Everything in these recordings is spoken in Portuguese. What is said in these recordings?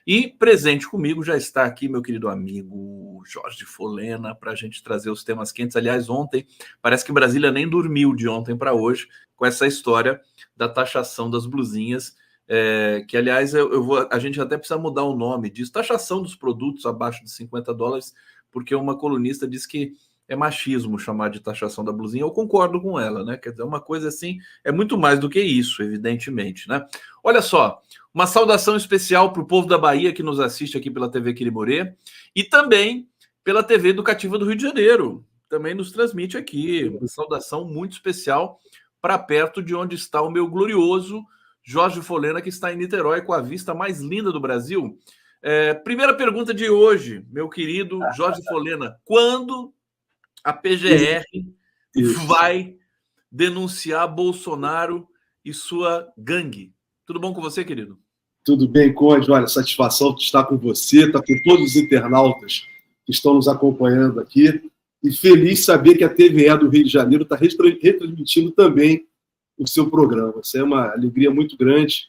E presente comigo já está aqui meu querido amigo Jorge Folena para a gente trazer os temas quentes. Aliás, ontem, parece que Brasília nem dormiu de ontem para hoje com essa história da taxação das blusinhas, que, aliás, a gente até precisa mudar o nome disso, taxação dos produtos abaixo de $50, porque uma colunista disse que é machismo chamar de taxação da blusinha. Eu concordo com ela, né? Quer dizer, uma coisa assim é muito mais do que isso, evidentemente, né? Olha só, uma saudação especial para o povo da Bahia que nos assiste aqui pela TV Quirimorê e também pela TV Educativa do Rio de Janeiro. Também nos transmite aqui. Uma saudação muito especial para perto de onde está o meu glorioso Jorge Folena, que está em Niterói com a vista mais linda do Brasil. Primeira pergunta de hoje, meu querido Jorge Folena. Quando a PGR vai denunciar Bolsonaro e sua gangue? Tudo bom com você, querido? Tudo bem, Conde. Olha, satisfação de estar com você, estar com todos os internautas que estão nos acompanhando aqui. E feliz saber que a TVE do Rio de Janeiro está retransmitindo também o seu programa. Isso é uma alegria muito grande,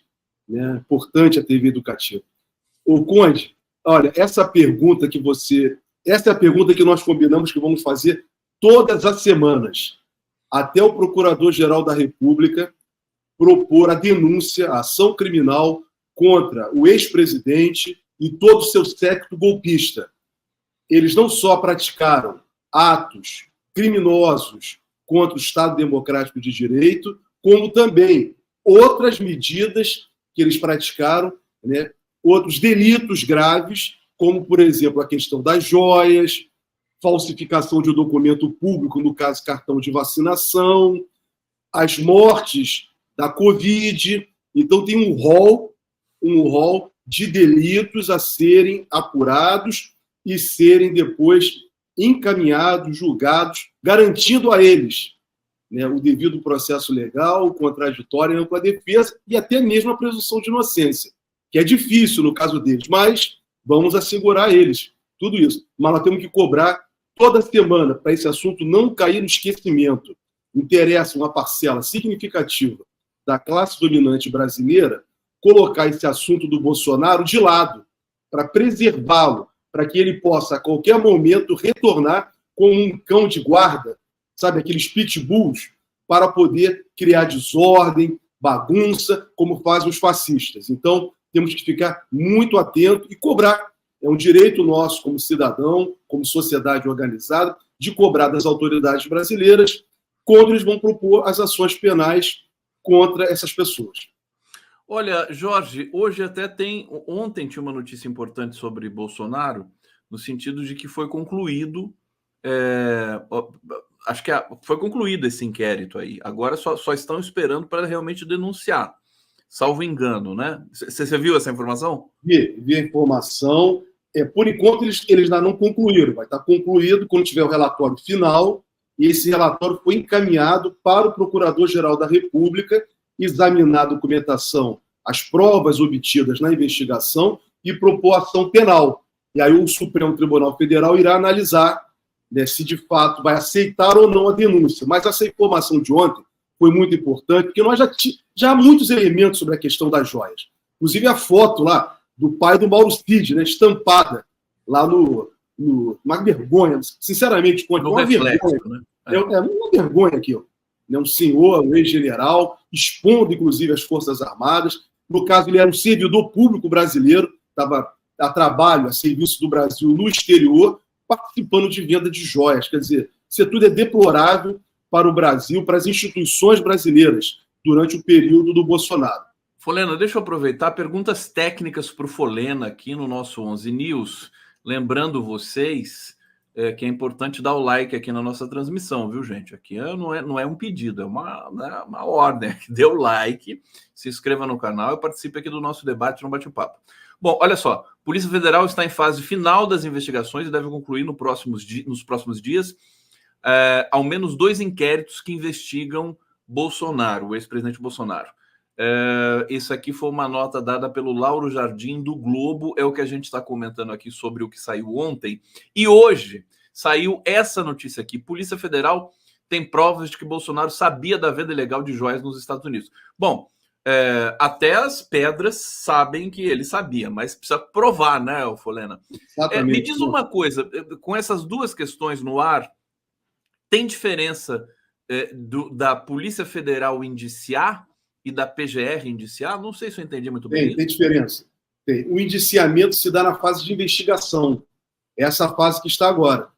né? Importante a TV Educativa. Ô, Conde, olha, essa é a pergunta que nós combinamos que vamos fazer todas as semanas, até o Procurador-Geral da República propor a denúncia, a ação criminal contra o ex-presidente e todo o seu séquito golpista. Eles não só praticaram atos criminosos contra o Estado Democrático de Direito, como também outras medidas que eles praticaram, né? Outros delitos graves, como, por exemplo, a questão das joias, falsificação de um documento público, no caso, cartão de vacinação, as mortes da Covid. Então, tem um rol de delitos a serem apurados e serem depois encaminhados, julgados, garantindo a eles, né, o devido processo legal, o contraditório, a ampla defesa e até mesmo a presunção de inocência, que é difícil no caso deles, mas vamos assegurar eles tudo isso. Mas nós temos que cobrar toda semana para esse assunto não cair no esquecimento. Interessa uma parcela significativa da classe dominante brasileira colocar esse assunto do Bolsonaro de lado, para preservá-lo, para que ele possa, a qualquer momento, retornar como um cão de guarda, sabe, aqueles pitbulls, para poder criar desordem, bagunça, como fazem os fascistas. Então, temos que ficar muito atento e cobrar. É um direito nosso, como cidadão, como sociedade organizada, de cobrar das autoridades brasileiras quando eles vão propor as ações penais contra essas pessoas. Olha, Jorge, ontem tinha uma notícia importante sobre Bolsonaro, no sentido de que foi concluído, acho que foi concluído esse inquérito aí. Agora só estão esperando para realmente denunciar, salvo engano, né? Você viu essa informação? Vi a informação. Por enquanto, eles ainda não concluíram. Vai estar concluído quando tiver o relatório final, e esse relatório foi encaminhado para o Procurador-Geral da República examinar a documentação, as provas obtidas na investigação e propor ação penal. E aí o Supremo Tribunal Federal irá analisar, né, se de fato vai aceitar ou não a denúncia. Mas essa informação de ontem foi muito importante, porque nós já há muitos elementos sobre a questão das joias. Inclusive a foto lá do pai do Mauro Cid, né, estampada lá no uma vergonha, sinceramente, uma vergonha. Né? Uma vergonha aqui, ó. Um senhor, um ex-general, expondo, inclusive, as Forças Armadas. No caso, ele era um servidor público brasileiro, estava a trabalho, a serviço do Brasil no exterior, participando de venda de joias. Quer dizer, isso tudo é deplorável para o Brasil, para as instituições brasileiras, durante o período do Bolsonaro. Folena, deixa eu aproveitar perguntas técnicas para o Folena aqui no nosso 11 News. Lembrando vocês que é importante dar o like aqui na nossa transmissão, viu, gente? Aqui não é um pedido, é uma ordem. Dê o like, se inscreva no canal e participe aqui do nosso debate no Bate-Papo. Bom, olha só, Polícia Federal está em fase final das investigações e deve concluir nos próximos dias ao menos 2 inquéritos que investigam Bolsonaro, o ex-presidente Bolsonaro. Isso aqui foi uma nota dada pelo Lauro Jardim, do Globo, é o que a gente está comentando aqui sobre o que saiu ontem. E hoje saiu essa notícia aqui: Polícia Federal tem provas de que Bolsonaro sabia da venda ilegal de joias nos Estados Unidos. Bom, até as pedras sabem que ele sabia, mas precisa provar, né, Folena? Me diz uma coisa, com essas duas questões no ar, tem diferença da Polícia Federal indiciar e da PGR indiciar? Não sei se eu entendi muito bem. Tem diferença. Tem. O indiciamento se dá na fase de investigação. Essa fase que está agora.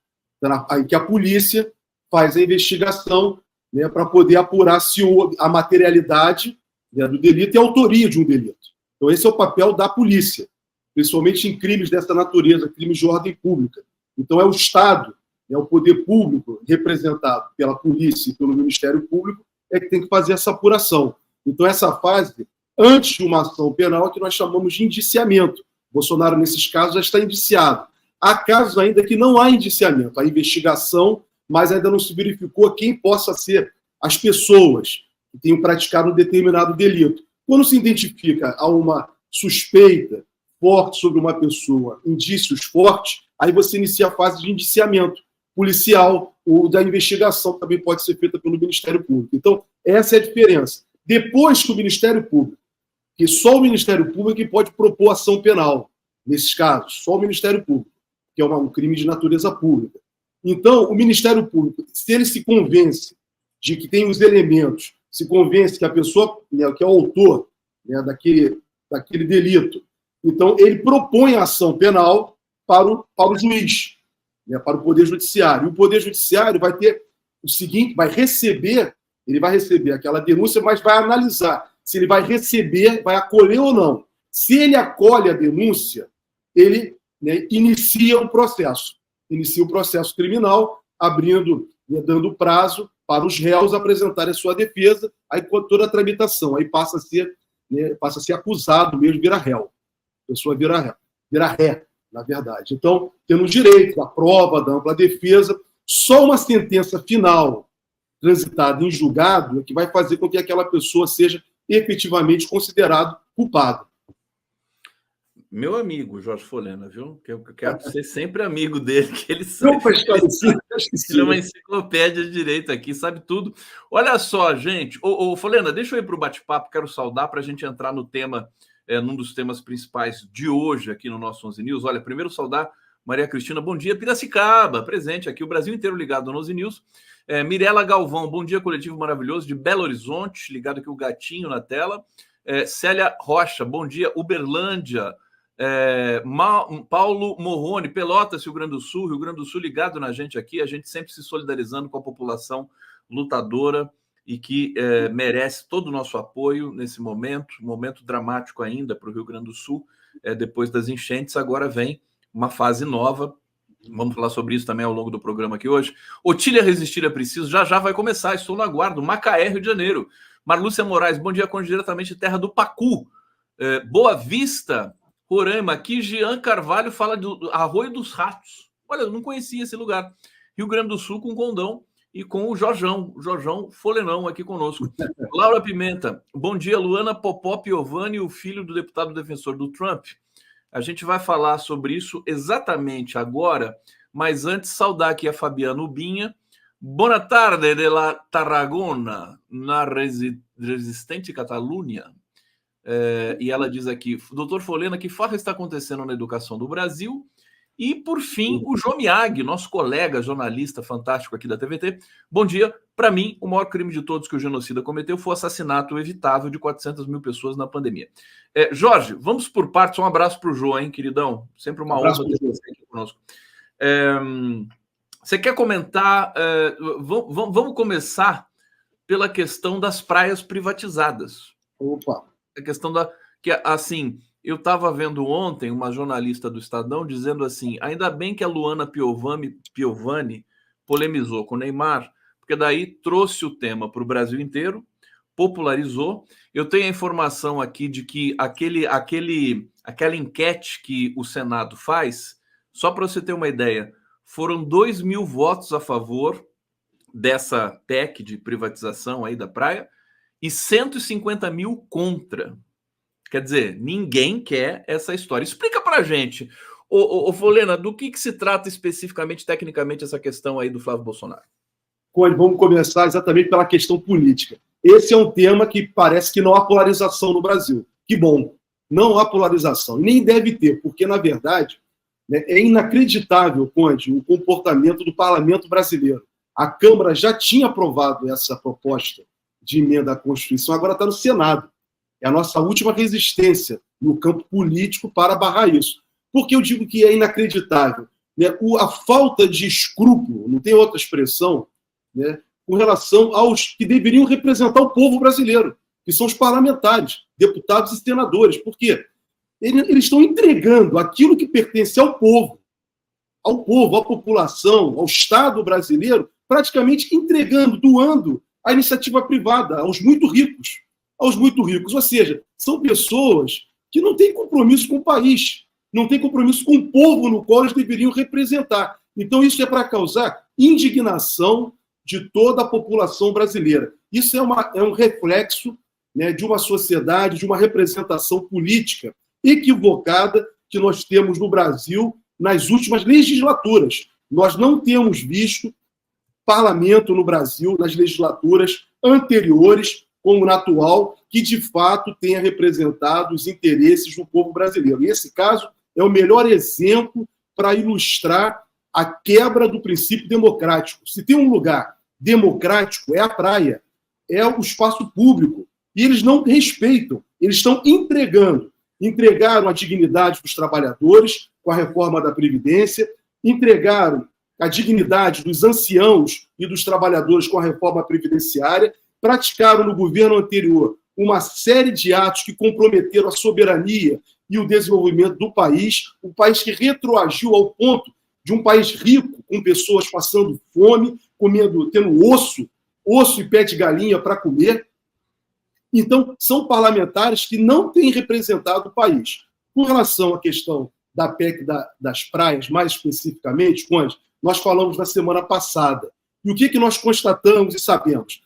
Em que a polícia faz a investigação, né, para poder apurar se a materialidade, né, do delito e a autoria de um delito. Então, esse é o papel da polícia, principalmente em crimes dessa natureza, crimes de ordem pública. Então, é o Estado, é o poder público, representado pela polícia e pelo Ministério Público, que tem que fazer essa apuração. Então, essa fase, antes de uma ação penal, é que nós chamamos de indiciamento. Bolsonaro, nesses casos, já está indiciado. Há casos ainda que não há indiciamento, há investigação, mas ainda não se verificou quem possa ser as pessoas que tenham praticado um determinado delito. Quando se identifica a uma suspeita forte sobre uma pessoa, indícios fortes, aí você inicia a fase de indiciamento policial ou da investigação, que também pode ser feita pelo Ministério Público. Então, essa é a diferença. Depois que o Ministério Público, que só o Ministério Público pode propor ação penal, nesses casos, só o Ministério Público, que é um crime de natureza pública. Então, o Ministério Público, se ele se convence de que tem os elementos, se convence que a pessoa, né, que é o autor, né, daquele delito, então ele propõe a ação penal para o juiz, né, para o Poder Judiciário. E o Poder Judiciário vai ter o seguinte, ele vai receber aquela denúncia, mas vai analisar se ele vai receber, vai acolher ou não. Se ele acolhe a denúncia, ele, né, inicia o processo criminal, abrindo, né, dando prazo para os réus apresentarem a sua defesa, aí com toda a tramitação, aí passa a ser acusado mesmo, vira réu. A pessoa vira ré, na verdade. Então, temos direito da prova, da ampla defesa, só uma sentença final transitada em julgado é que vai fazer com que aquela pessoa seja efetivamente considerado culpado. Meu amigo, Jorge Folena, viu? Que eu quero ser sempre amigo dele, que ele sabe. Ele é uma enciclopédia de direito aqui, sabe tudo. Olha só, gente. Ô, Folena, deixa eu ir para o bate-papo, quero saudar para a gente entrar no tema, num dos temas principais de hoje aqui no nosso 11 News. Olha, primeiro saudar Maria Cristina, bom dia. Piracicaba, presente aqui, o Brasil inteiro ligado no 11 News. Mirela Galvão, bom dia, coletivo maravilhoso de Belo Horizonte, ligado aqui o gatinho na tela. Célia Rocha, bom dia, Uberlândia. Paulo Morrone, Pelotas, Rio Grande do Sul ligado na gente aqui, a gente sempre se solidarizando com a população lutadora e que merece todo o nosso apoio nesse momento dramático ainda para o Rio Grande do Sul, depois das enchentes, agora vem uma fase nova, vamos falar sobre isso também ao longo do programa aqui hoje. Otília Resistir é Preciso, já vai começar, estou no aguardo, Macaé, Rio de Janeiro. Marlúcia Moraes, bom dia, diretamente de terra do Pacu. Boa Vista, Roraima, aqui Jean Carvalho fala do Arroio dos Ratos. Olha, eu não conhecia esse lugar. Rio Grande do Sul com Condão e com o Jorjão Folenão aqui conosco. Laura Pimenta, bom dia, Luana Popó Piovani, o filho do deputado defensor do Trump. A gente vai falar sobre isso exatamente agora, mas antes saudar aqui a Fabiana Ubinha. Boa tarde de la Tarragona, na resistente Catalunha. E ela diz aqui, doutor Folena, que farra está acontecendo na educação do Brasil? E, por fim, o João Miag, nosso colega jornalista fantástico aqui da TVT. Bom dia. Para mim, o maior crime de todos que o genocida cometeu foi o assassinato evitável de 400 mil pessoas na pandemia. Jorge, vamos por partes. Um abraço para o João, hein, queridão? Sempre uma honra ter você aqui conosco. Você quer comentar? Vamos começar pela questão das praias privatizadas. Opa! A questão que, assim, eu estava vendo ontem uma jornalista do Estadão dizendo assim, ainda bem que a Luana Piovani polemizou com o Neymar, porque daí trouxe o tema para o Brasil inteiro, popularizou. Eu tenho a informação aqui de que aquela enquete que o Senado faz, só para você ter uma ideia, foram 2.000 votos a favor dessa PEC de privatização aí da praia, e 150 mil contra. Quer dizer, ninguém quer essa história. Explica pra gente, ô Folena, do que se trata especificamente, tecnicamente, essa questão aí do Flávio Bolsonaro? Vamos começar exatamente pela questão política. esse é um tema que parece que não há polarização no Brasil. Que bom, não há polarização. E nem deve ter, porque, na verdade, né, é inacreditável, Conde, o comportamento do parlamento brasileiro. A Câmara já tinha aprovado essa proposta de emenda à Constituição, agora está no Senado. É a nossa última resistência no campo político para barrar isso. Por que eu digo que é inacreditável? Né, a falta de escrúpulo, não tem outra expressão, né, com relação aos que deveriam representar o povo brasileiro, que são os parlamentares, deputados e senadores. Por quê? Eles estão entregando aquilo que pertence ao povo, à população, ao Estado brasileiro, praticamente entregando, doando a iniciativa privada aos muito ricos. Ou seja, são pessoas que não têm compromisso com o país, não têm compromisso com o povo no qual eles deveriam representar. Então, isso é para causar indignação de toda a população brasileira. Isso é um reflexo, né, de uma sociedade, de uma representação política equivocada que nós temos no Brasil nas últimas legislaturas. Nós não temos visto parlamento no Brasil, nas legislaturas anteriores, como na atual, que de fato tenha representado os interesses do povo brasileiro. E esse caso é o melhor exemplo para ilustrar a quebra do princípio democrático. Se tem um lugar democrático, é a praia, é o espaço público. E eles não respeitam, eles estão entregaram a dignidade dos trabalhadores com a reforma da Previdência, entregaram a dignidade dos anciãos e dos trabalhadores com a reforma previdenciária, praticaram no governo anterior uma série de atos que comprometeram a soberania e o desenvolvimento do país, um país que retroagiu ao ponto de um país rico, com pessoas passando fome, tendo osso e pé de galinha para comer. Então, são parlamentares que não têm representado o país. Com relação à questão da PEC das praias, mais especificamente, Conde, nós falamos na semana passada. E o que nós constatamos e sabemos?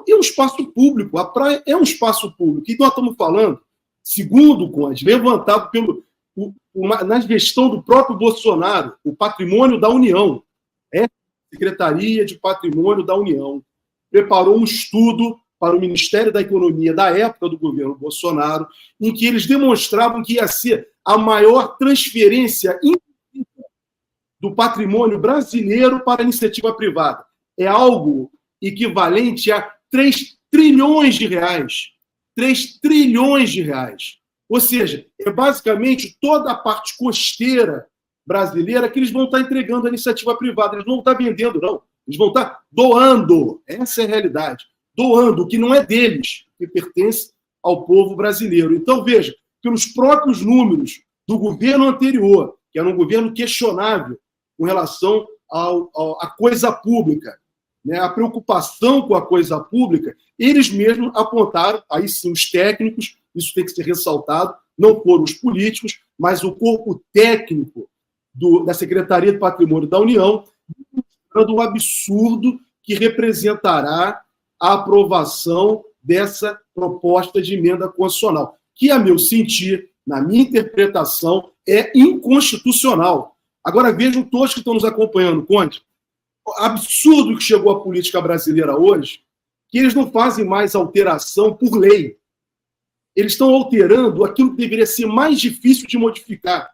É um espaço público, a praia é um espaço público. E nós estamos falando, segundo o Conde, levantado na gestão do próprio Bolsonaro, o Patrimônio da União. É a Secretaria de Patrimônio da União preparou um estudo para o Ministério da Economia da época do governo Bolsonaro, em que eles demonstravam que ia ser a maior transferência do patrimônio brasileiro para a iniciativa privada. É algo equivalente a 3 trilhões de reais. 3 trilhões de reais. Ou seja, é basicamente toda a parte costeira brasileira que eles vão estar entregando à iniciativa privada. Eles não vão estar vendendo, não. Eles vão estar doando. Essa é a realidade. Doando o que não é deles, que pertence ao povo brasileiro. Então, veja, pelos próprios números do governo anterior, que era um governo questionável com relação à coisa pública, né, a preocupação com a coisa pública, eles mesmos apontaram, aí sim os técnicos, isso tem que ser ressaltado, não foram os políticos, mas o corpo técnico da Secretaria de Patrimônio da União, demonstrando um absurdo que representará a aprovação dessa proposta de emenda constitucional, que, a meu sentir, na minha interpretação, é inconstitucional. Agora, vejam todos que estão nos acompanhando, Conde, absurdo que chegou a política brasileira hoje, que eles não fazem mais alteração por lei. Eles estão alterando aquilo que deveria ser mais difícil de modificar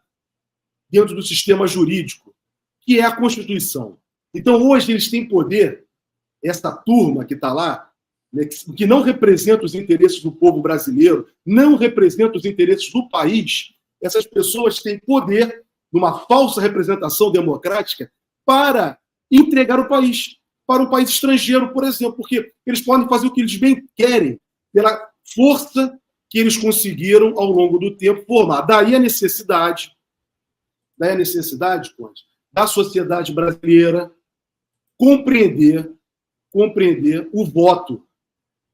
dentro do sistema jurídico, que é a Constituição. Então, hoje, eles têm poder, essa turma que está lá, né, que não representa os interesses do povo brasileiro, não representa os interesses do país, essas pessoas têm poder, numa falsa representação democrática, para entregar o país para um país estrangeiro, por exemplo, porque eles podem fazer o que eles bem querem, pela força que eles conseguiram, ao longo do tempo, formar. Daí a necessidade, Conde, da sociedade brasileira compreender o voto,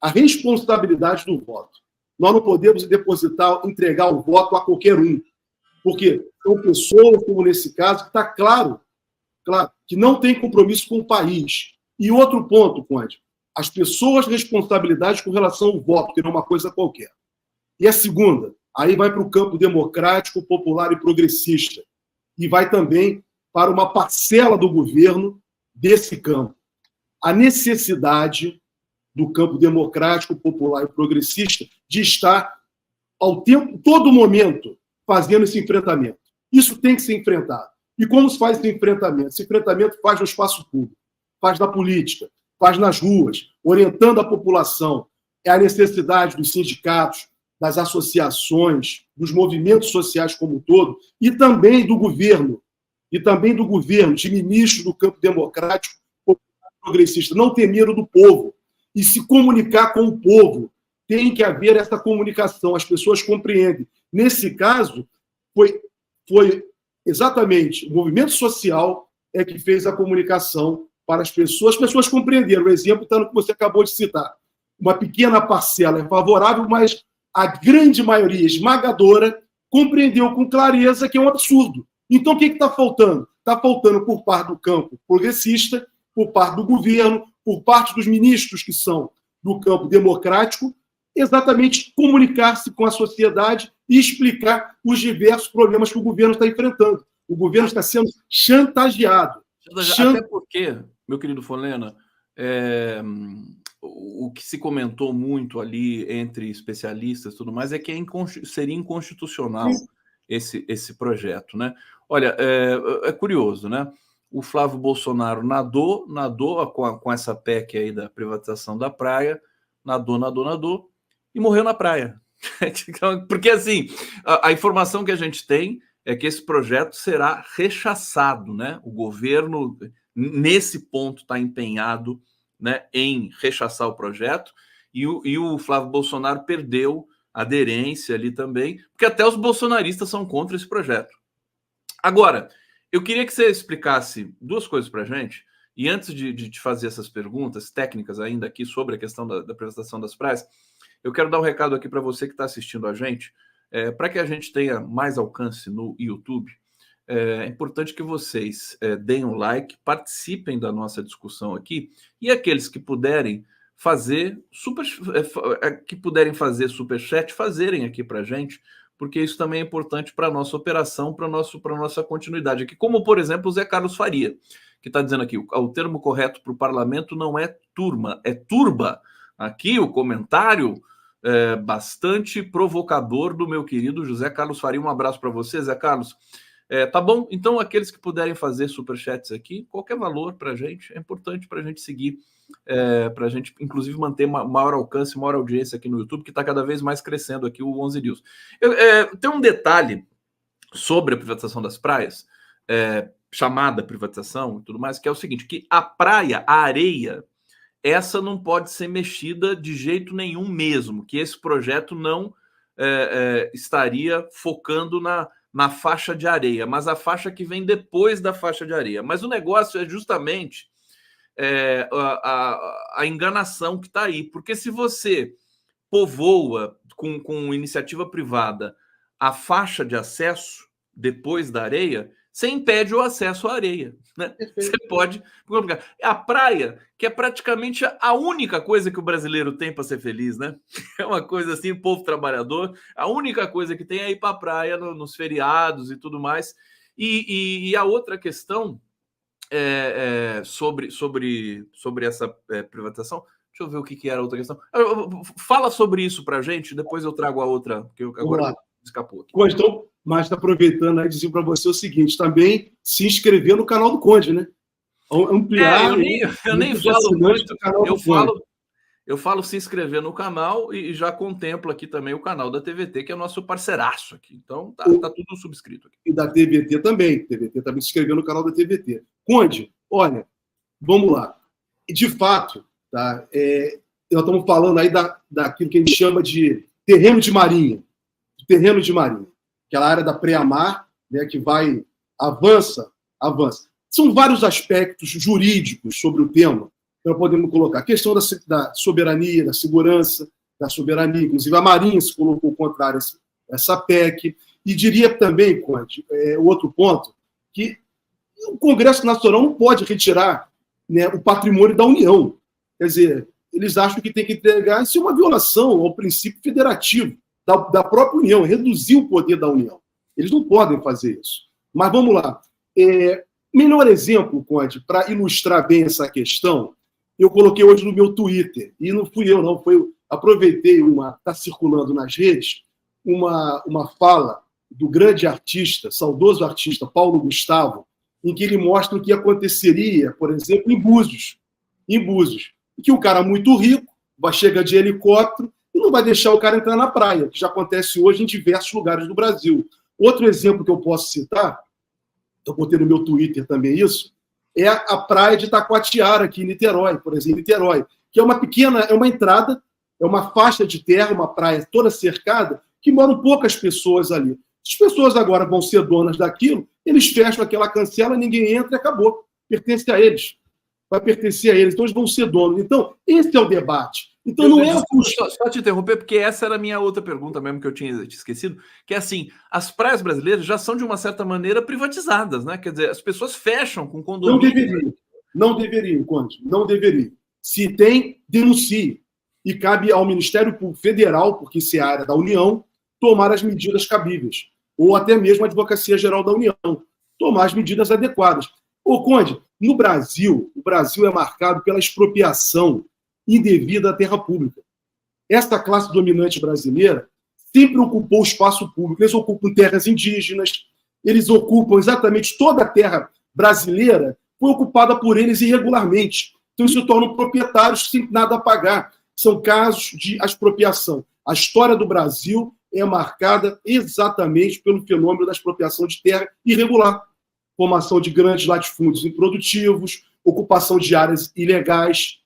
a responsabilidade do voto. Nós não podemos entregar o voto a qualquer um, porque são pessoas, como nesse caso, que está claro, que não tem compromisso com o país. E outro ponto, Conde, as pessoas responsabilidade com relação ao voto, que não é uma coisa qualquer. E a segunda, aí vai para o campo democrático, popular e progressista, e vai também para uma parcela do governo desse campo. A necessidade do campo democrático, popular e progressista de estar ao tempo, todo momento, fazendo esse enfrentamento. Isso tem que ser enfrentado. E como se faz esse enfrentamento? Esse enfrentamento faz no espaço público, faz na política, faz nas ruas, orientando a população. É a necessidade dos sindicatos, das associações, dos movimentos sociais como um todo, e também do governo, de ministros do campo democrático, progressista, não ter medo do povo e se comunicar com o povo. Tem que haver essa comunicação, as pessoas compreendem. Nesse caso, foi exatamente o movimento social é que fez a comunicação para as pessoas compreenderam. O exemplo está no que você acabou de citar. Uma pequena parcela é favorável, mas a grande maioria esmagadora compreendeu com clareza que é um absurdo. Então, o que está faltando? Está faltando por parte do campo progressista, por parte do governo, por parte dos ministros que são do campo democrático, exatamente comunicar-se com a sociedade e explicar os diversos problemas que o governo está enfrentando. O governo está sendo chantageado. Até porque, meu querido Folena, o que se comentou muito ali entre especialistas e tudo mais é que seria inconstitucional esse projeto, né? Olha, é curioso, né? O Flávio Bolsonaro nadou com essa PEC aí da privatização da praia, nadou e morreu na praia. Porque, assim, a informação que a gente tem é que esse projeto será rechaçado, né? O governo, nesse ponto, está empenhado, né, em rechaçar o projeto, e o Flávio Bolsonaro perdeu aderência ali também, porque até os bolsonaristas são contra esse projeto. Agora, eu queria que você explicasse duas coisas para a gente, e antes de te fazer essas perguntas técnicas ainda aqui sobre a questão da privatização das praias, eu quero dar um recado aqui para você que está assistindo a gente, para que a gente tenha mais alcance no YouTube. É importante que vocês deem um like, participem da nossa discussão aqui, e aqueles que puderem fazer superchat, fazerem aqui para a gente, porque isso também é importante para a nossa operação, para a nossa continuidade aqui, como, por exemplo, o Zé Carlos Faria, que está dizendo aqui, o termo correto para o parlamento não é turma, é turba. Aqui o comentário bastante provocador do meu querido José Carlos Faria. Um abraço para você, Zé Carlos. Tá bom? Então, aqueles que puderem fazer superchats aqui, qualquer valor para a gente, é importante para a gente seguir, para a gente, inclusive, manter maior alcance, maior audiência aqui no YouTube, que está cada vez mais crescendo aqui o 11 News. Tem um detalhe sobre a privatização das praias, chamada privatização e tudo mais, que é o seguinte, que a praia, a areia, essa não pode ser mexida de jeito nenhum mesmo, que esse projeto não estaria focando na faixa de areia, mas a faixa que vem depois da faixa de areia. Mas o negócio é justamente a enganação que está aí, porque se você povoa com iniciativa privada a faixa de acesso depois da areia, você impede o acesso à areia, né? Você pode... A praia, que é praticamente a única coisa que o brasileiro tem para ser feliz, né? É uma coisa assim, povo trabalhador, a única coisa que tem é ir para a praia nos feriados e tudo mais. E a outra questão sobre essa privatização, deixa eu ver o que era a outra questão. Fala sobre isso para a gente, depois eu trago a outra, porque agora escapou aqui. Então, mas está aproveitando aí dizer para você o seguinte, também se inscrever no canal do Conde, né? Ampliar. Eu nem falo muito, eu falo se inscrever no canal e já contemplo aqui também o canal da TVT, que é nosso parceiraço aqui. Então, tá tudo subscrito aqui. E da TVT também. TVT também se inscreveu no canal da TVT. Conde, olha, vamos lá. De fato, tá? Nós estamos falando aí daquilo que a gente chama de terreno de marinha. Aquela área da pré-mar, né, que avança. São vários aspectos jurídicos sobre o tema que nós podemos colocar. A questão da soberania, da segurança, da soberania, inclusive a Marinha se colocou contrária a essa PEC. E diria também, Conde, o outro ponto, que o Congresso Nacional não pode retirar, né, o patrimônio da União. Quer dizer, eles acham que tem que entregar, isso é uma violação ao princípio federativo da própria União, reduzir o poder da União. Eles não podem fazer isso. Mas vamos lá. Melhor exemplo, Conde, para ilustrar bem essa questão, eu coloquei hoje no meu Twitter, e não fui eu, não, aproveitei está circulando nas redes, uma fala do grande artista, saudoso artista Paulo Gustavo, em que ele mostra o que aconteceria, por exemplo, em Búzios, que um cara muito rico chega de helicóptero e não vai deixar o cara entrar na praia, que já acontece hoje em diversos lugares do Brasil. Outro exemplo que eu posso citar, eu botei no meu Twitter também isso, é a praia de Taquatiara, aqui em Niterói, por exemplo, Niterói, que é uma entrada, é uma faixa de terra, uma praia toda cercada, que moram poucas pessoas ali. As pessoas agora vão ser donas daquilo, eles fecham aquela cancela, ninguém entra e acabou. Pertence a eles. Vai pertencer a eles, então eles vão ser donos. Então, esse é o debate. Então, não é só te interromper, porque essa era a minha outra pergunta mesmo que eu tinha esquecido, que é assim, as praias brasileiras já são, de uma certa maneira, privatizadas, né? Quer dizer, as pessoas fecham com condomínio. Não deveriam, Conde, não deveriam. Se tem, denuncie. E cabe ao Ministério Público Federal, porque isso é a área da União, tomar as medidas cabíveis. Ou até mesmo a Advocacia Geral da União, tomar as medidas adequadas. Ô, Conde, no Brasil, o Brasil é marcado pela expropriação indevida da terra pública. Esta classe dominante brasileira sempre ocupou o espaço público. Eles ocupam terras indígenas, eles ocupam exatamente toda a terra brasileira, foi ocupada por eles irregularmente. Então, eles se tornam proprietários sem nada a pagar. São casos de expropriação. A história do Brasil é marcada exatamente pelo fenômeno da expropriação de terra irregular. Formação de grandes latifúndios improdutivos, ocupação de áreas ilegais,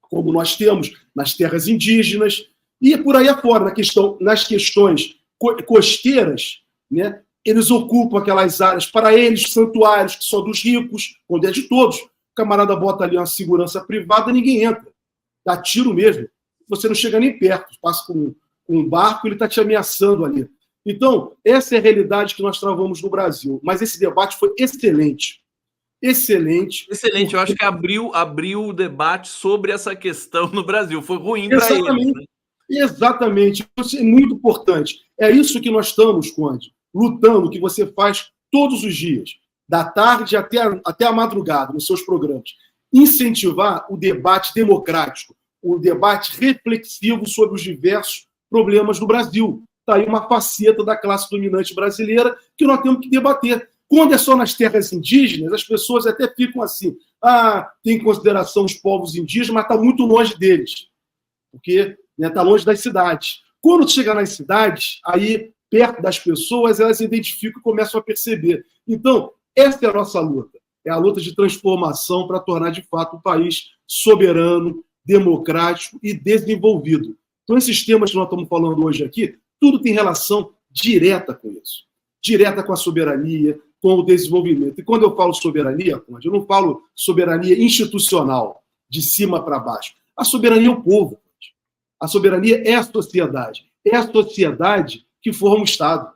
como nós temos nas terras indígenas, e por aí afora, nas questões costeiras, né, eles ocupam aquelas áreas, para eles, santuários que são dos ricos, quando é de todos. O camarada bota ali uma segurança privada, ninguém entra. Dá tiro mesmo. Você não chega nem perto, passa com um barco, ele está te ameaçando ali. Então, essa é a realidade que nós travamos no Brasil. Mas esse debate foi excelente. Excelente. Excelente. Eu acho que abriu o debate sobre essa questão no Brasil. Foi ruim para eles. Né? Exatamente. Isso é muito importante. É isso que nós estamos, Conde, lutando, que você faz todos os dias, da tarde até a madrugada, nos seus programas. Incentivar o debate democrático, o debate reflexivo sobre os diversos problemas do Brasil. Está aí uma faceta da classe dominante brasileira que nós temos que debater. Quando é só nas terras indígenas, as pessoas até ficam assim, tem em consideração os povos indígenas, mas está muito longe deles, porque está longe das cidades. Quando chega nas cidades, aí, perto das pessoas, elas se identificam e começam a perceber. Então, essa é a nossa luta. É a luta de transformação para tornar, de fato, o país soberano, democrático e desenvolvido. Então, esses temas que nós estamos falando hoje aqui, tudo tem relação direta com isso. Direta com a soberania, com o desenvolvimento. E quando eu falo soberania, eu não falo soberania institucional, de cima para baixo. A soberania é o povo. A soberania é a sociedade. É a sociedade que forma o Estado.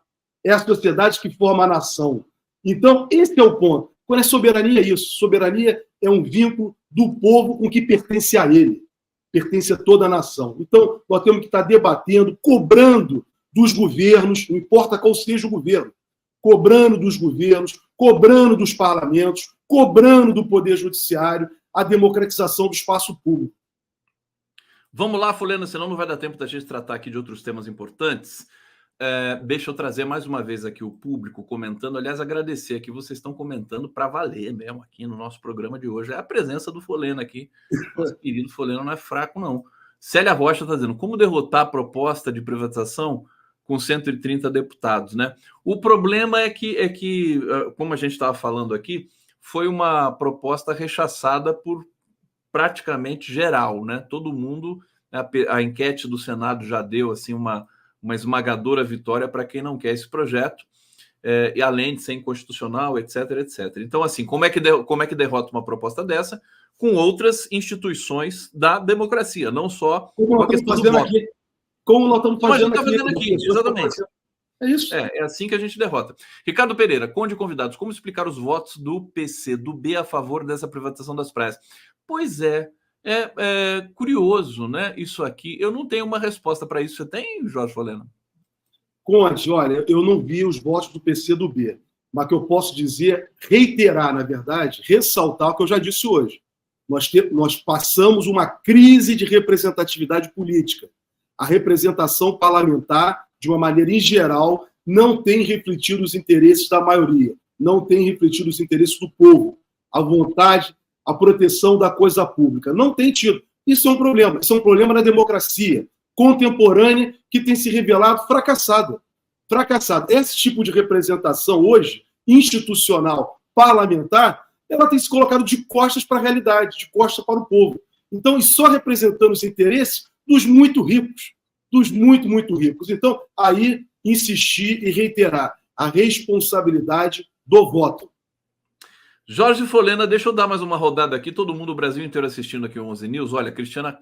É a sociedade que forma a nação. Então, esse é o ponto. Quando é soberania, é isso. Soberania é um vínculo do povo com que pertence a ele. Pertence a toda a nação. Então, nós temos que estar debatendo, cobrando dos governos, não importa qual seja o governo, cobrando dos governos, cobrando dos parlamentos, cobrando do Poder Judiciário a democratização do espaço público. Vamos lá, Fulano, senão não vai dar tempo da gente tratar aqui de outros temas importantes. Deixa eu trazer mais uma vez aqui o público comentando. Aliás, agradecer aqui, vocês estão comentando para valer mesmo aqui no nosso programa de hoje. É a presença do Foleno aqui. Nosso querido Foleno não é fraco, não. Célia Rocha está dizendo, como derrotar a proposta de privatização com 130 deputados, né? O problema é que, como a gente estava falando aqui, foi uma proposta rechaçada por praticamente geral, né? Todo mundo, a enquete do Senado já deu assim uma esmagadora vitória para quem não quer esse projeto, e além de ser inconstitucional, etc, etc. Então, assim, como é que derrota uma proposta dessa? Com outras instituições da democracia, não só com a questão do voto. Como nós estamos fazendo aqui. Exatamente. É isso. É assim que a gente derrota. Ricardo Pereira, Conde e convidados, como explicar os votos do PC, do B a favor dessa privatização das praias? Pois é curioso, né? Isso aqui, eu não tenho uma resposta para isso. Você tem, Jorge Foleno? Conde, olha, eu não vi os votos do PC e do B, mas que eu posso dizer, reiterar, na verdade, ressaltar o que eu já disse hoje. Nós passamos uma crise de representatividade política. A representação parlamentar, de uma maneira em geral, não tem refletido os interesses da maioria, não tem refletido os interesses do povo, a vontade, a proteção da coisa pública. Não tem tido. Isso é um problema. Isso é um problema na democracia contemporânea que tem se revelado fracassada. Fracassada. Esse tipo de representação hoje, institucional, parlamentar, ela tem se colocado de costas para a realidade, de costas para o povo. Então, e só representando os interesses dos muito ricos, dos muito, muito ricos. Então, aí, insistir e reiterar a responsabilidade do voto. Jorge Folena, deixa eu dar mais uma rodada aqui. Todo mundo, o Brasil inteiro assistindo aqui o 11 News. Olha, Cristiana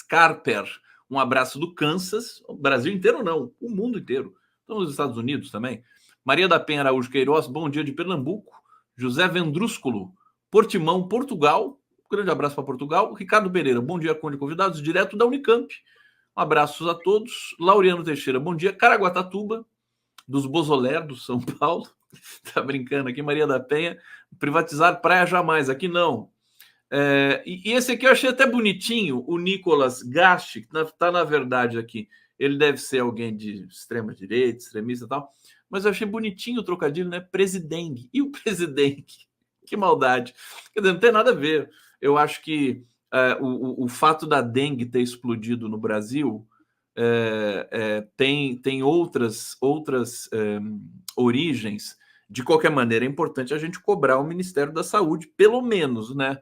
Carper, um abraço do Kansas. O Brasil inteiro não, o mundo inteiro. Estão nos Estados Unidos também. Maria da Penha Araújo Queiroz, bom dia de Pernambuco. José Vendrúsculo, Portimão, Portugal. Um grande abraço para Portugal. Ricardo Pereira, bom dia, Conde convidados, direto da Unicamp. Um abraço a todos. Laureano Teixeira, bom dia. Caraguatatuba, dos Bozoler, do São Paulo. Tá brincando aqui, Maria da Penha. Privatizar praia jamais, aqui não. E esse aqui eu achei até bonitinho, o Nicolas Gashi, que está na verdade aqui. Ele deve ser alguém de extrema direita, extremista e tal. Mas eu achei bonitinho o trocadilho, né? Presidengue. E o presidente? Que maldade. Quer dizer, não tem nada a ver. Eu acho que o fato da dengue ter explodido no Brasil tem outras origens. De qualquer maneira, é importante a gente cobrar o Ministério da Saúde, pelo menos, né?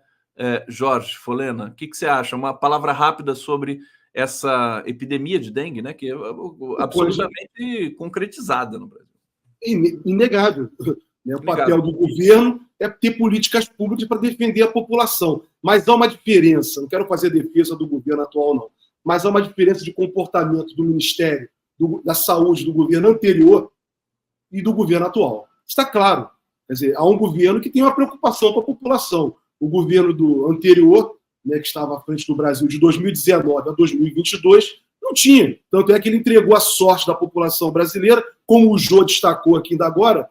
Jorge Folena, o que você acha? Uma palavra rápida sobre essa epidemia de dengue, né? Que é absolutamente concretizada no Brasil. Inegável. O papel do governo é ter políticas públicas para defender a população. Mas há uma diferença, não quero fazer defesa do governo atual, não, mas há uma diferença de comportamento do Ministério da Saúde do governo anterior e do governo atual. Está claro. Quer dizer, há um governo que tem uma preocupação com a população. O governo do anterior, né, que estava à frente do Brasil de 2019 a 2022, não tinha. Tanto é que ele entregou a sorte da população brasileira, como o Jô destacou aqui ainda agora,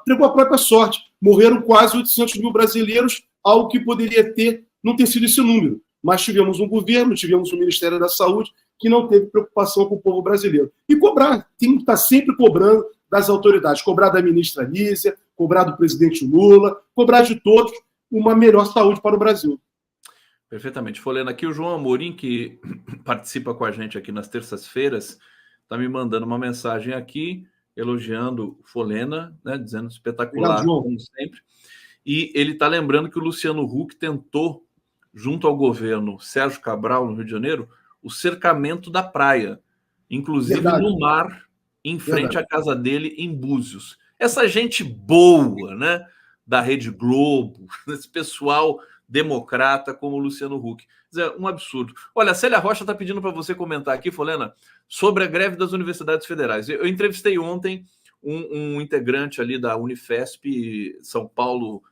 entregou a própria sorte. Morreram quase 800 mil brasileiros, algo que poderia não ter sido esse número. Mas tivemos um governo, tivemos um Ministério da Saúde que não teve preocupação com o povo brasileiro. E cobrar, tem que estar sempre cobrando das autoridades, cobrar da ministra Lísia, cobrar do presidente Lula, cobrar de todos uma melhor saúde para o Brasil. Perfeitamente. Folena, aqui o João Amorim, que participa com a gente aqui nas terças-feiras, está me mandando uma mensagem aqui, elogiando Folena, né, dizendo espetacular, obrigado, como sempre. E ele está lembrando que o Luciano Huck tentou, junto ao governo Sérgio Cabral, no Rio de Janeiro, o cercamento da praia, inclusive no mar, em frente à casa dele, em Búzios. Essa gente boa, né, da Rede Globo, esse pessoal democrata como o Luciano Huck. Um absurdo. Olha, a Célia Rocha está pedindo para você comentar aqui, Folena, sobre a greve das universidades federais. Eu entrevistei ontem um integrante ali da Unifesp São Paulo,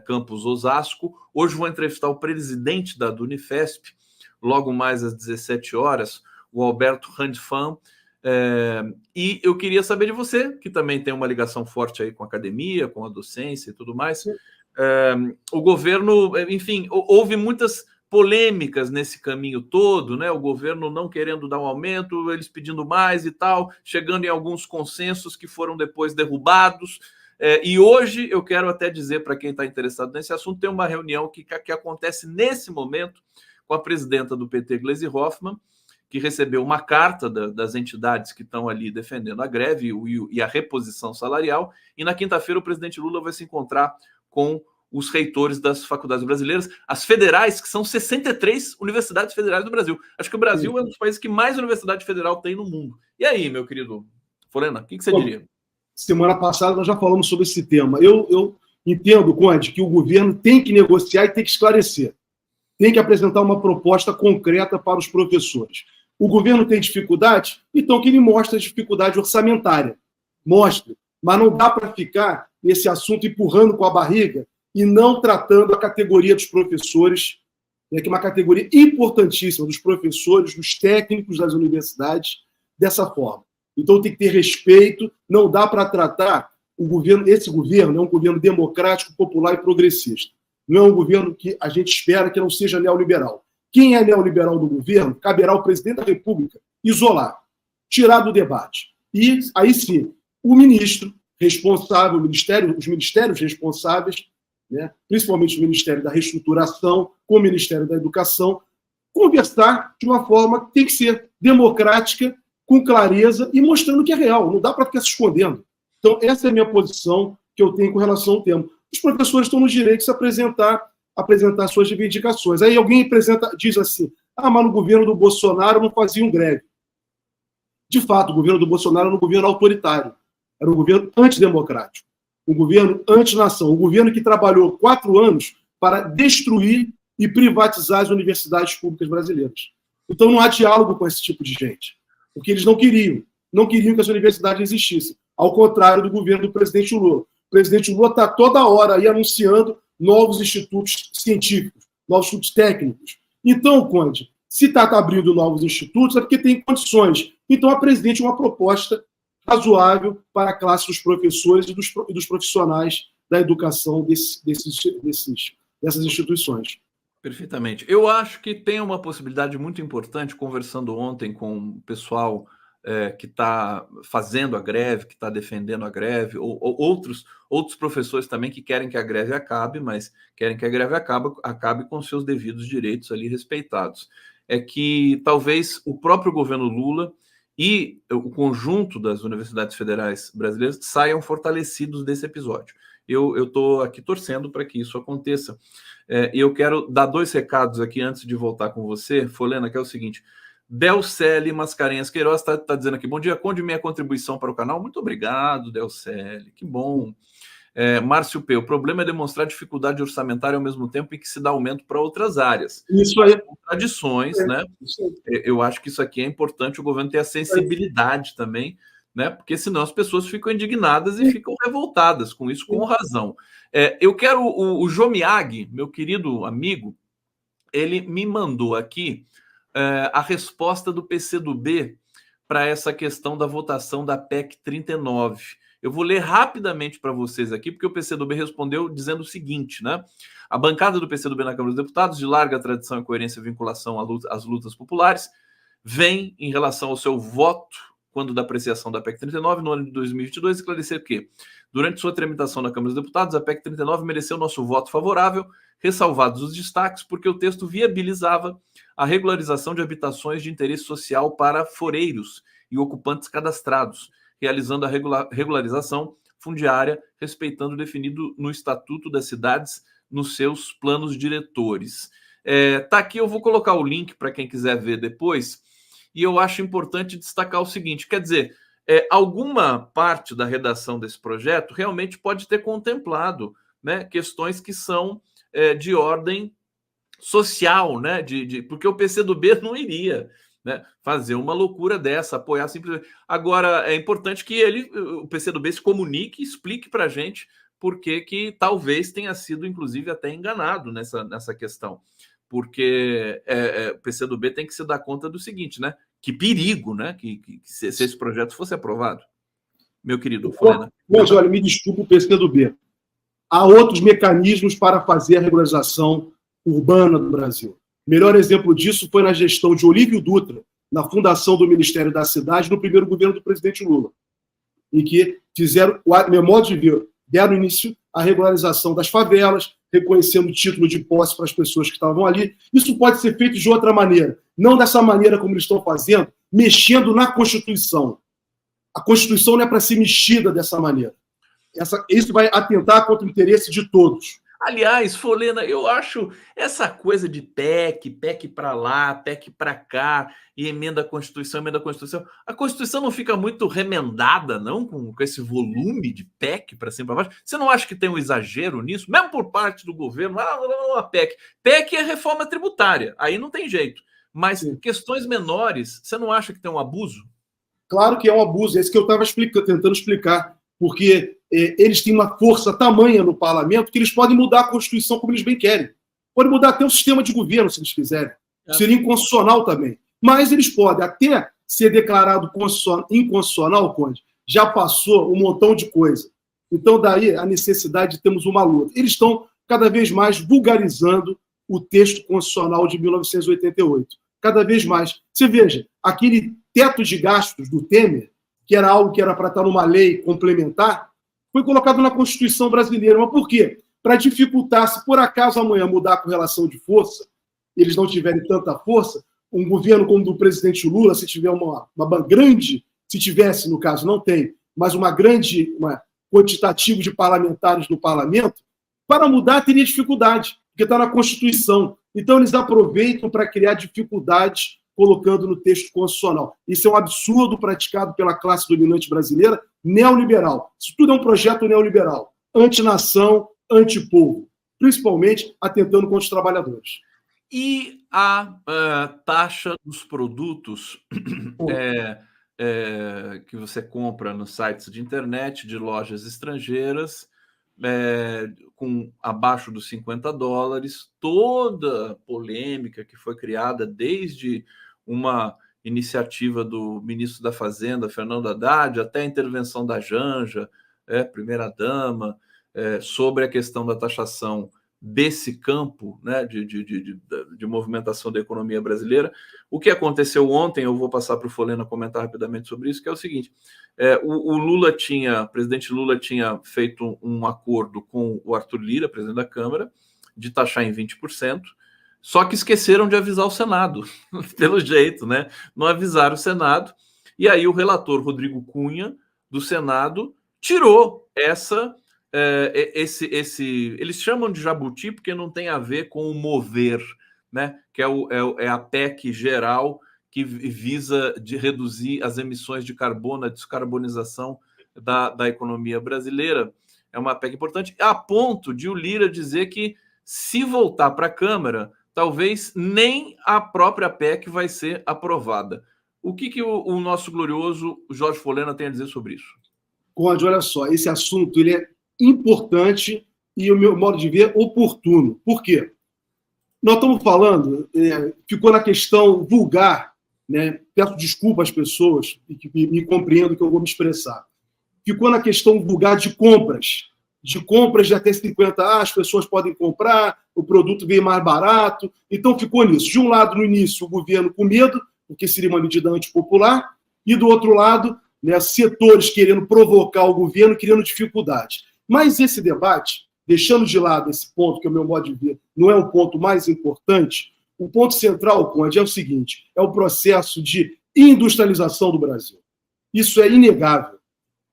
campus Osasco. Hoje vou entrevistar o presidente da Unifesp, logo mais às 17 horas, o Alberto Randfan. E eu queria saber de você, que também tem uma ligação forte aí com a academia, com a docência e tudo mais. O governo, enfim, houve muitas polêmicas nesse caminho todo, né? O governo não querendo dar um aumento, eles pedindo mais e tal, chegando em alguns consensos que foram depois derrubados. E hoje eu quero até dizer para quem está interessado nesse assunto, tem uma reunião que acontece nesse momento com a presidenta do PT, Gleisi Hoffmann, que recebeu uma carta das entidades que estão ali defendendo a greve e a reposição salarial. E na quinta-feira o presidente Lula vai se encontrar com os reitores das faculdades brasileiras, as federais, que são 63 universidades federais do Brasil. Acho que o Brasil é um dos países que mais universidade federal tem no mundo. E aí, meu querido Folena, o que você diria? Semana passada nós já falamos sobre esse tema. Eu entendo, Conde, que o governo tem que negociar e tem que esclarecer. Tem que apresentar uma proposta concreta para os professores. O governo tem dificuldade? Então que ele mostre a dificuldade orçamentária. Mostre. Mas não dá para ficar nesse assunto empurrando com a barriga e não tratando a categoria dos professores, que é uma categoria importantíssima dos professores, dos técnicos das universidades, dessa forma. Então tem que ter respeito, não dá para tratar esse governo é um governo democrático, popular e progressista. não é um governo que a gente espera que não seja neoliberal. Quem é neoliberal do governo, caberá ao presidente da República isolar, tirar do debate. E aí sim, o ministro responsável, os ministérios responsáveis, né, principalmente o Ministério da Reestruturação, com o Ministério da Educação, conversar de uma forma que tem que ser democrática, com clareza e mostrando que é real. Não dá para ficar se escondendo. Então, essa é a minha posição que eu tenho com relação ao tema. Os professores estão no direito de se apresentar suas reivindicações. Aí alguém diz assim, mas no governo do Bolsonaro não faziam greve. De fato, o governo do Bolsonaro era um governo autoritário, era um governo antidemocrático, um governo antinação, um governo que trabalhou 4 anos para destruir e privatizar as universidades públicas brasileiras. Então não há diálogo com esse tipo de gente, porque eles não queriam que as universidades existissem, ao contrário do governo do presidente Lula. O presidente Lula está toda hora aí anunciando novos institutos científicos, novos institutos técnicos. Então, Conde, se está abrindo novos institutos é porque tem condições. Então, apresente uma proposta razoável para a classe dos professores e dos profissionais da educação dessas instituições. Perfeitamente. Eu acho que tem uma possibilidade muito importante, conversando ontem com o pessoal que está fazendo a greve, que está defendendo a greve, ou outros professores também que querem que a greve acabe, mas querem que a greve acabe com seus devidos direitos ali respeitados. É que talvez o próprio governo Lula e o conjunto das universidades federais brasileiras saiam fortalecidos desse episódio. Eu estou aqui torcendo para que isso aconteça. E eu quero dar 2 recados aqui antes de voltar com você, Folena, que é o seguinte. Delcele Mascarenhas Queiroz está dizendo aqui, bom dia, Conde, minha contribuição para o canal. Muito obrigado, Delcele, que bom. Márcio P., o problema é demonstrar dificuldade orçamentária ao mesmo tempo em que se dá aumento para outras áreas. Isso aí. Contradições, né? Eu acho que isso aqui é importante, o governo ter a sensibilidade também, né? Porque senão as pessoas ficam indignadas e ficam revoltadas com isso, com razão. Eu quero o Jomiag, meu querido amigo, ele me mandou aqui a resposta do PCdoB para essa questão da votação da PEC 39. Eu vou ler rapidamente para vocês aqui, porque o PCdoB respondeu dizendo o seguinte, né? A bancada do PCdoB na Câmara dos Deputados, de larga tradição e coerência e vinculação às lutas populares, vem, em relação ao seu voto, quando da apreciação da PEC 39, no ano de 2022, esclarecer que, durante sua tramitação na Câmara dos Deputados, a PEC 39 mereceu nosso voto favorável, ressalvados os destaques, porque o texto viabilizava a regularização de habitações de interesse social para foreiros e ocupantes cadastrados, realizando a regularização fundiária, respeitando o definido no Estatuto das Cidades, nos seus planos diretores. Tá aqui, eu vou colocar o link para quem quiser ver depois, e eu acho importante destacar o seguinte, quer dizer, alguma parte da redação desse projeto realmente pode ter contemplado, né, questões que são de ordem social, né, porque o PCdoB não iria, né, fazer uma loucura dessa, apoiar simplesmente. Agora, é importante que o PCdoB se comunique e explique para a gente por que talvez tenha sido, inclusive, até enganado nessa questão. Porque o PCdoB tem que se dar conta do seguinte, né? Que perigo, né? Que se esse projeto fosse aprovado. Meu querido Folena. Mas, olha, me desculpe o PCdoB. Há outros mecanismos para fazer a regularização urbana do Brasil. O melhor exemplo disso foi na gestão de Olívio Dutra, na fundação do Ministério da Cidade, no primeiro governo do presidente Lula, em que fizeram, meu modo de ver, deram início à regularização das favelas, reconhecendo o título de posse para as pessoas que estavam ali. Isso pode ser feito de outra maneira, não dessa maneira como eles estão fazendo, mexendo na Constituição. A Constituição não é para ser mexida dessa maneira. Isso vai atentar contra o interesse de todos. Aliás, Folena, eu acho essa coisa de PEC para lá, PEC para cá, e emenda a Constituição. A Constituição não fica muito remendada, não, com esse volume de PEC para cima e para baixo? Você não acha que tem um exagero nisso? Mesmo por parte do governo, não, a PEC. PEC é reforma tributária, aí não tem jeito. Mas sim, questões menores, você não acha que tem um abuso? Claro que é um abuso, é isso que eu estava tentando explicar. Porque eles têm uma força tamanha no parlamento que eles podem mudar a Constituição como eles bem querem. Podem mudar até o sistema de governo, se eles quiserem. Seria inconstitucional também. Mas eles podem até ser declarado inconstitucional, Conde. Já passou um montão de coisa. Então, daí a necessidade de termos uma luta. Eles estão cada vez mais vulgarizando o texto constitucional de 1988. Cada vez mais. Você veja, aquele teto de gastos do Temer, que era algo que era para estar numa lei complementar, foi colocado na Constituição brasileira. Mas por quê? Para dificultar, se por acaso amanhã mudar a correlação de força, eles não tiverem tanta força, um governo como o do presidente Lula, se tiver uma grande, se tivesse, no caso, não tem, mas uma quantitativo de parlamentares no parlamento, para mudar teria dificuldade, porque está na Constituição. Então, eles aproveitam para criar dificuldades colocando no texto constitucional. Isso é um absurdo praticado pela classe dominante brasileira neoliberal. Isso tudo é um projeto neoliberal, antinação, antipovo, principalmente atentando contra os trabalhadores. E a taxa dos produtos que você compra nos sites de internet de lojas estrangeiras, com abaixo dos $50, toda a polêmica que foi criada desde uma iniciativa do ministro da Fazenda, Fernando Haddad, até a intervenção da Janja, primeira-dama, sobre a questão da taxação desse campo, né, de movimentação da economia brasileira. O que aconteceu ontem, eu vou passar para o Folena comentar rapidamente sobre isso, que é o seguinte: o presidente Lula tinha feito um acordo com o Arthur Lira, presidente da Câmara, de taxar em 20%, só que esqueceram de avisar o Senado, pelo jeito, né? Não avisaram o Senado, e aí o relator Rodrigo Cunha, do Senado, tirou eles chamam de jabuti porque não tem a ver com o mover, né? Que é a PEC geral que visa reduzir as emissões de carbono, a descarbonização da economia brasileira. É uma PEC importante, a ponto de o Lira dizer que, se voltar para a Câmara, talvez nem a própria PEC vai ser aprovada. O que o nosso glorioso Jorge Folena tem a dizer sobre isso? Conde, olha só, esse assunto ele é importante e, o meu modo de ver, oportuno. Por quê? Nós estamos falando, ficou na questão vulgar, né? Peço desculpa às pessoas e me compreendo que eu vou me expressar. Ficou na questão vulgar de compras de até 50, as pessoas podem comprar, o produto veio mais barato, então ficou nisso. De um lado, no início, o governo com medo, porque seria uma medida antipopular, e do outro lado, né, setores querendo provocar o governo, criando dificuldade. Mas esse debate, deixando de lado esse ponto, que é o meu modo de ver, não é o ponto mais importante, o ponto central, Conde, é o seguinte: é o processo de industrialização do Brasil. Isso é inegável.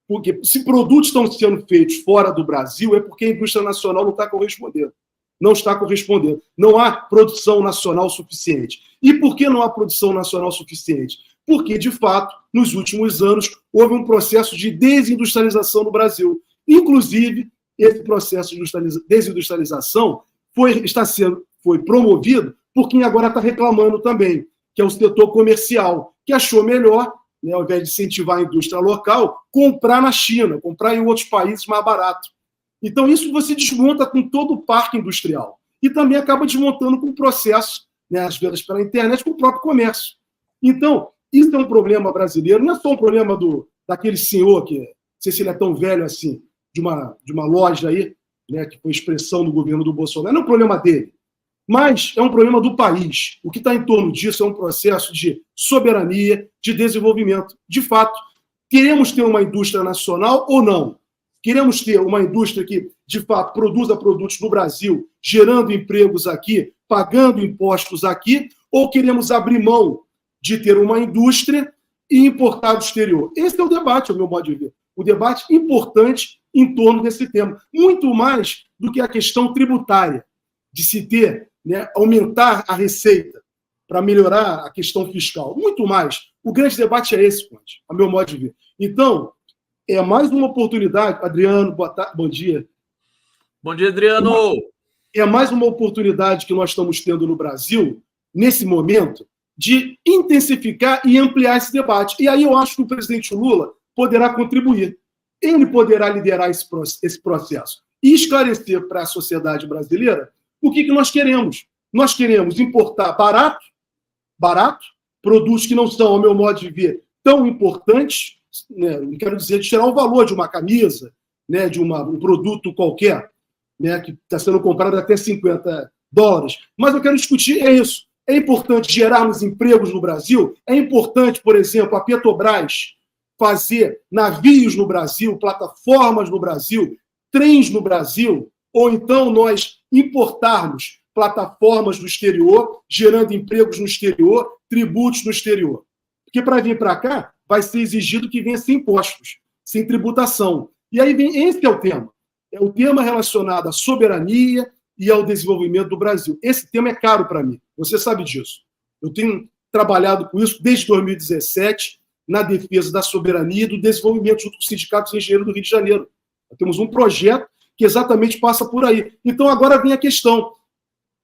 Porque se produtos estão sendo feitos fora do Brasil, é porque a indústria nacional não está correspondendo. Não está correspondendo. Não há produção nacional suficiente. E por que não há produção nacional suficiente? Porque, de fato, nos últimos anos, houve um processo de desindustrialização no Brasil. Inclusive, esse processo de desindustrialização foi promovido por quem agora está reclamando também, que é o setor comercial, que achou melhor, né, ao invés de incentivar a indústria local, comprar na China, comprar em outros países mais barato. Então, isso você desmonta com todo o parque industrial. E também acaba desmontando com o processo, né, as vendas pela internet, com o próprio comércio. Então, isso é um problema brasileiro, não é só um problema daquele senhor, que não sei se ele é tão velho assim, de uma loja aí, né, que foi expressão do governo do Bolsonaro. Não é um problema dele, mas é um problema do país. O que está em torno disso é um processo de soberania, de desenvolvimento. De fato, queremos ter uma indústria nacional ou não? Queremos ter uma indústria que, de fato, produza produtos no Brasil, gerando empregos aqui, pagando impostos aqui, ou queremos abrir mão de ter uma indústria e importar do exterior? Esse é o debate, ao meu modo de ver. O debate importante em torno desse tema. Muito mais do que a questão tributária, de se ter, né, aumentar a receita para melhorar a questão fiscal. Muito mais. O grande debate é esse, Conde, ao meu modo de ver. Então, é mais uma oportunidade. Adriano, boa tarde, bom dia. Bom dia, Adriano. É mais uma oportunidade que nós estamos tendo no Brasil, nesse momento, de intensificar e ampliar esse debate. E aí eu acho que o presidente Lula poderá contribuir. Ele poderá liderar esse processo e esclarecer para a sociedade brasileira o que nós queremos. Nós queremos importar barato, produtos que não são, ao meu modo de ver, tão importantes, né, não quero dizer de tirar o valor de uma camisa, né, de um produto qualquer, né, que está sendo comprada até $50. Mas eu quero discutir isso. É importante gerarmos empregos no Brasil? É importante, por exemplo, a Petrobras fazer navios no Brasil, plataformas no Brasil, trens no Brasil, ou então nós importarmos plataformas do exterior, gerando empregos no exterior, tributos no exterior. Porque para vir para cá, vai ser exigido que venha sem impostos, sem tributação. E aí vem, esse é o tema. É o tema relacionado à soberania e ao desenvolvimento do Brasil. Esse tema é caro para mim, você sabe disso. Eu tenho trabalhado com isso desde 2017, na defesa da soberania e do desenvolvimento junto com os sindicatos engenheiros do Rio de Janeiro. Nós temos um projeto que exatamente passa por aí. Então, agora vem a questão.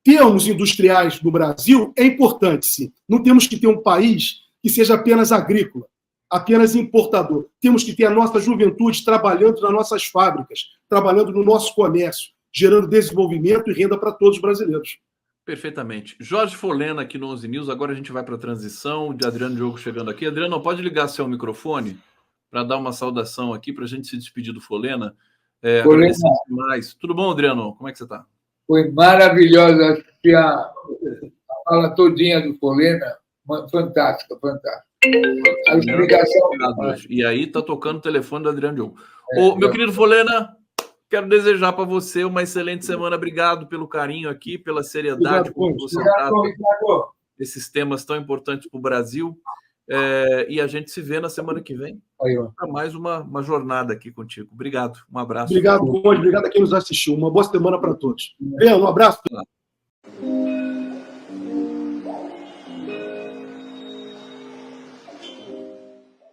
Termos industriais no Brasil é importante, sim. Não temos que ter um país que seja apenas agrícola, apenas importador. Temos que ter a nossa juventude trabalhando nas nossas fábricas, trabalhando no nosso comércio, gerando desenvolvimento e renda para todos os brasileiros. Perfeitamente. Jorge Folena aqui no 11 News. Agora a gente vai para a transição de Adriano Diogo chegando aqui. Adriano, pode ligar seu microfone para dar uma saudação aqui para a gente se despedir do Folena. Mais. Tudo bom, Adriano? Como é que você está? Foi maravilhosa a fala todinha do Folena. Fantástica, fantástica. A explicação. E aí está tocando o telefone do Adriano Diogo. Meu querido Folena, quero desejar para você uma excelente semana. Obrigado pelo carinho aqui, pela seriedade com que você trata esses temas tão importantes para o Brasil. E a gente se vê na semana que vem para mais uma jornada aqui contigo. Obrigado, um abraço. Obrigado, Conde. Obrigado a quem nos assistiu. Uma boa semana para todos. Leandro, um abraço.